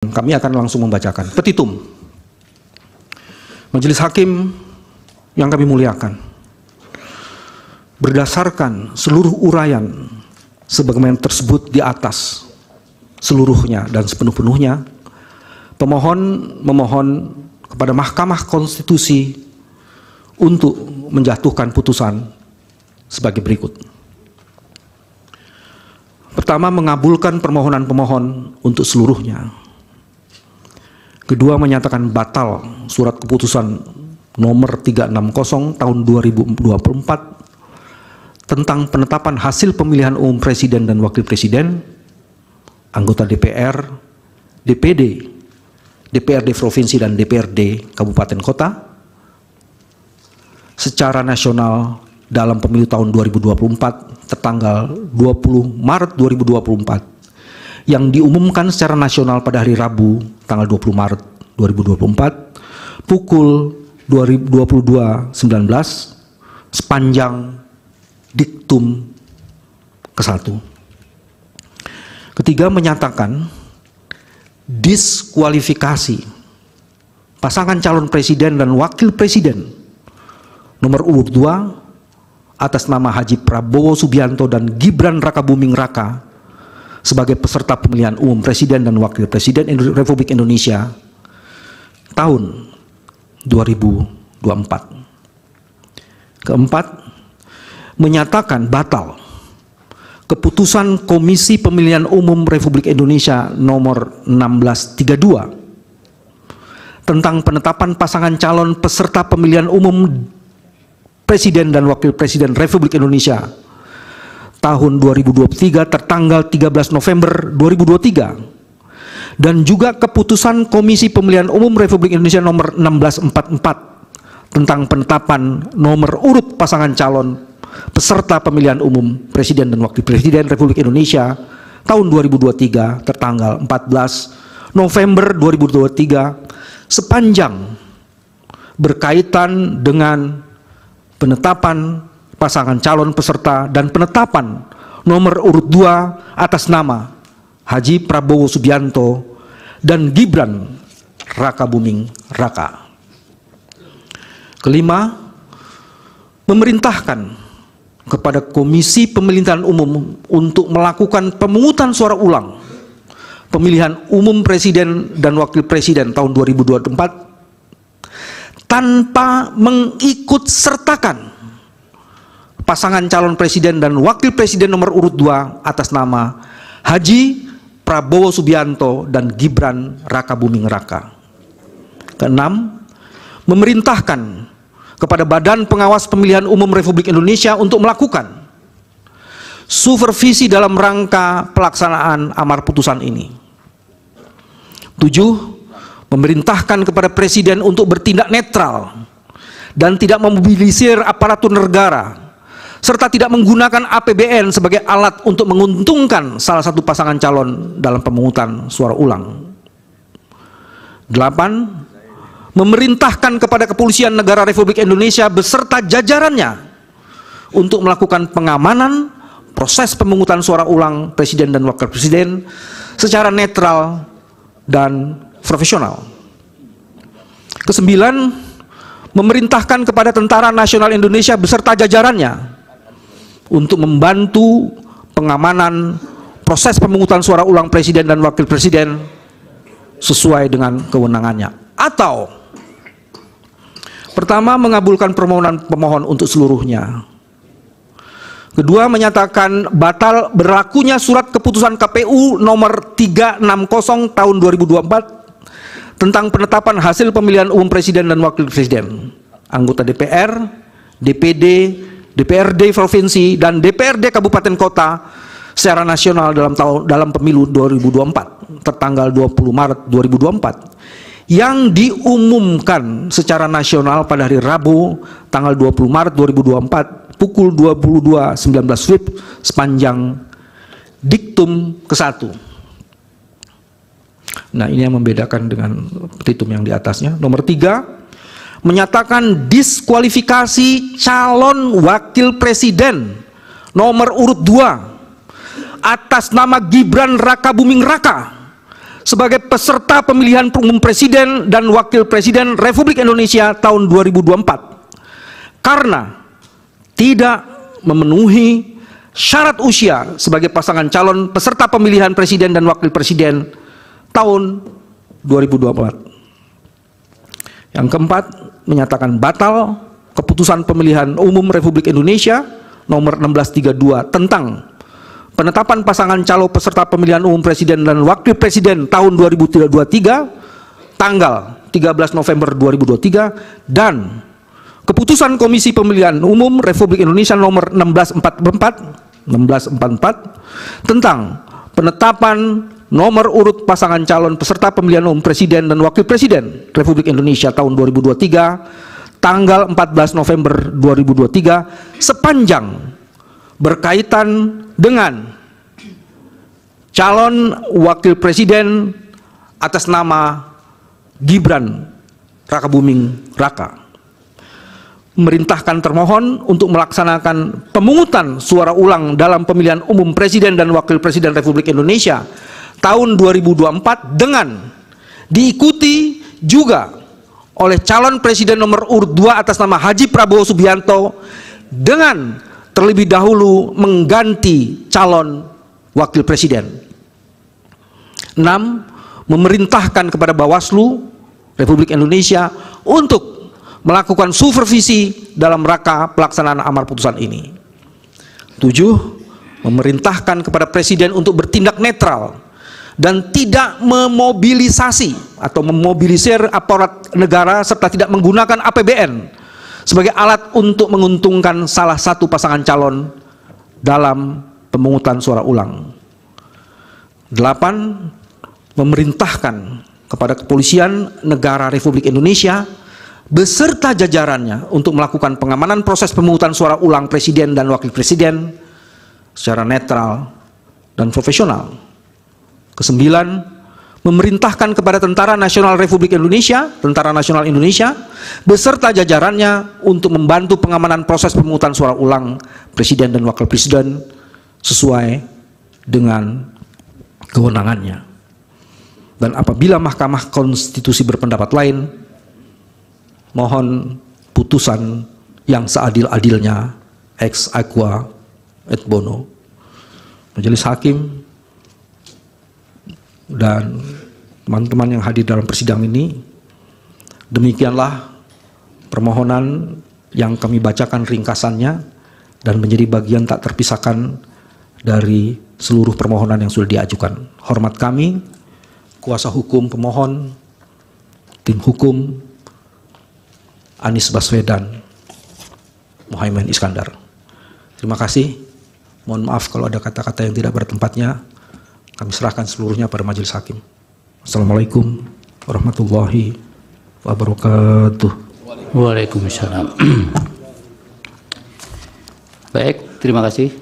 Kami akan langsung membacakan petitum. Majelis Hakim yang kami muliakan, berdasarkan seluruh uraian sebagaimana tersebut di atas seluruhnya dan sepenuh-penuhnya, pemohon memohon kepada Mahkamah Konstitusi untuk menjatuhkan putusan sebagai berikut. Pertama, mengabulkan permohonan pemohon untuk seluruhnya. Kedua, menyatakan batal surat keputusan nomor 360 tahun 2024 tentang penetapan hasil pemilihan umum presiden dan wakil presiden, anggota DPR, DPD, DPRD provinsi dan DPRD kabupaten kota secara nasional dalam pemilu tahun 2024 tertanggal 20 Maret 2024 yang diumumkan secara nasional pada hari Rabu tanggal 20 Maret 2024 pukul 22.19 sepanjang diktum ke-1. Ketiga, menyatakan diskualifikasi pasangan calon presiden dan wakil presiden nomor urut 2 atas nama Haji Prabowo Subianto dan Gibran Rakabuming Raka sebagai peserta pemilihan umum presiden dan wakil presiden Republik Indonesia tahun 2024. Keempat, menyatakan batal keputusan Komisi Pemilihan Umum Republik Indonesia nomor 1632 tentang penetapan pasangan calon peserta pemilihan umum presiden dan wakil presiden Republik Indonesia tahun 2023 tertanggal 13 November 2023 dan juga keputusan Komisi Pemilihan Umum Republik Indonesia nomor 1644 tentang penetapan nomor urut pasangan calon peserta pemilihan umum presiden dan wakil presiden Republik Indonesia tahun 2023 tertanggal 14 November 2023 sepanjang berkaitan dengan penetapan pasangan calon peserta dan penetapan nomor urut 2 atas nama Haji Prabowo Subianto dan Gibran Rakabuming Raka. Kelima, memerintahkan kepada Komisi Pemilihan Umum untuk melakukan pemungutan suara ulang pemilihan umum presiden dan wakil presiden tahun 2024 tanpa mengikut sertakan pasangan calon presiden dan wakil presiden nomor urut 2 atas nama Haji Prabowo Subianto dan Gibran Rakabuming Raka. Keenam, memerintahkan kepada Badan Pengawas Pemilihan Umum Republik Indonesia untuk melakukan supervisi dalam rangka pelaksanaan amar putusan ini. 7, memerintahkan kepada Presiden untuk bertindak netral dan tidak memobilisir aparatur negara serta tidak menggunakan APBN sebagai alat untuk menguntungkan salah satu pasangan calon dalam pemungutan suara ulang. 8, memerintahkan kepada Kepolisian Negara Republik Indonesia beserta jajarannya untuk melakukan pengamanan proses pemungutan suara ulang presiden dan wakil presiden secara netral dan profesional. 9, memerintahkan kepada Tentara Nasional Indonesia beserta jajarannya untuk membantu pengamanan proses pemungutan suara ulang presiden dan wakil presiden sesuai dengan kewenangannya. Atau pertama, mengabulkan permohonan pemohon untuk seluruhnya. Kedua, menyatakan batal berlakunya surat keputusan KPU nomor 360 tahun 2024 tentang penetapan hasil pemilihan umum presiden dan wakil presiden, anggota DPR, DPD, DPRD provinsi dan DPRD kabupaten kota secara nasional dalam pemilu 2024 tertanggal 20 Maret 2024 yang diumumkan secara nasional pada hari Rabu tanggal 20 Maret 2024 pukul 22.19 WIB sepanjang diktum ke-1. Nah, ini yang membedakan dengan petitum yang di atasnya. Nomor 3, menyatakan diskualifikasi calon wakil presiden nomor urut 2 atas nama Gibran Rakabuming Raka sebagai peserta pemilihan umum presiden dan wakil presiden Republik Indonesia tahun 2024 karena tidak memenuhi syarat usia sebagai pasangan calon peserta pemilihan presiden dan wakil presiden tahun 2024. Yang keempat, menyatakan batal keputusan pemilihan umum Republik Indonesia nomor 1632 tentang penetapan pasangan calon peserta pemilihan umum presiden dan wakil presiden tahun 2023 tanggal 13 November 2023 dan keputusan Komisi Pemilihan Umum Republik Indonesia nomor 1644 tentang penetapan nomor urut pasangan calon peserta pemilihan umum presiden dan wakil presiden Republik Indonesia tahun 2023 tanggal 14 November 2023 sepanjang berkaitan dengan calon wakil presiden atas nama Gibran Rakabuming Raka. Memerintahkan termohon untuk melaksanakan pemungutan suara ulang dalam pemilihan umum presiden dan wakil presiden Republik Indonesia tahun 2024 dengan diikuti juga oleh calon presiden nomor urut 2 atas nama Haji Prabowo Subianto dengan terlebih dahulu mengganti calon wakil presiden. 6. Memerintahkan kepada Bawaslu Republik Indonesia untuk melakukan supervisi dalam rangka pelaksanaan amar putusan ini. 7. Memerintahkan kepada Presiden untuk bertindak netral dan tidak memobilisasi atau memobilisir aparat negara serta tidak menggunakan APBN sebagai alat untuk menguntungkan salah satu pasangan calon dalam pemungutan suara ulang. 8. Memerintahkan kepada Kepolisian Negara Republik Indonesia beserta jajarannya untuk melakukan pengamanan proses pemungutan suara ulang presiden dan wakil presiden secara netral dan profesional. 9. Memerintahkan kepada Tentara Nasional Republik Indonesia, Tentara Nasional Indonesia, beserta jajarannya untuk membantu pengamanan proses pemungutan suara ulang presiden dan wakil presiden sesuai dengan kewenangannya. Dan apabila Mahkamah Konstitusi berpendapat lain, mohon putusan yang seadil-adilnya ex aequo et bono. Majelis Hakim dan teman-teman yang hadir dalam persidangan ini, demikianlah permohonan yang kami bacakan ringkasannya dan menjadi bagian tak terpisahkan dari seluruh permohonan yang sudah diajukan. Hormat kami, kuasa hukum pemohon, tim hukum Anies Baswedan, Muhaimin Iskandar. Terima kasih. Mohon maaf kalau ada kata-kata yang tidak bertempatnya. Kami serahkan seluruhnya pada Majelis Hakim. Assalamualaikum warahmatullahi wabarakatuh. Waalaikumsalam. Baik, terima kasih.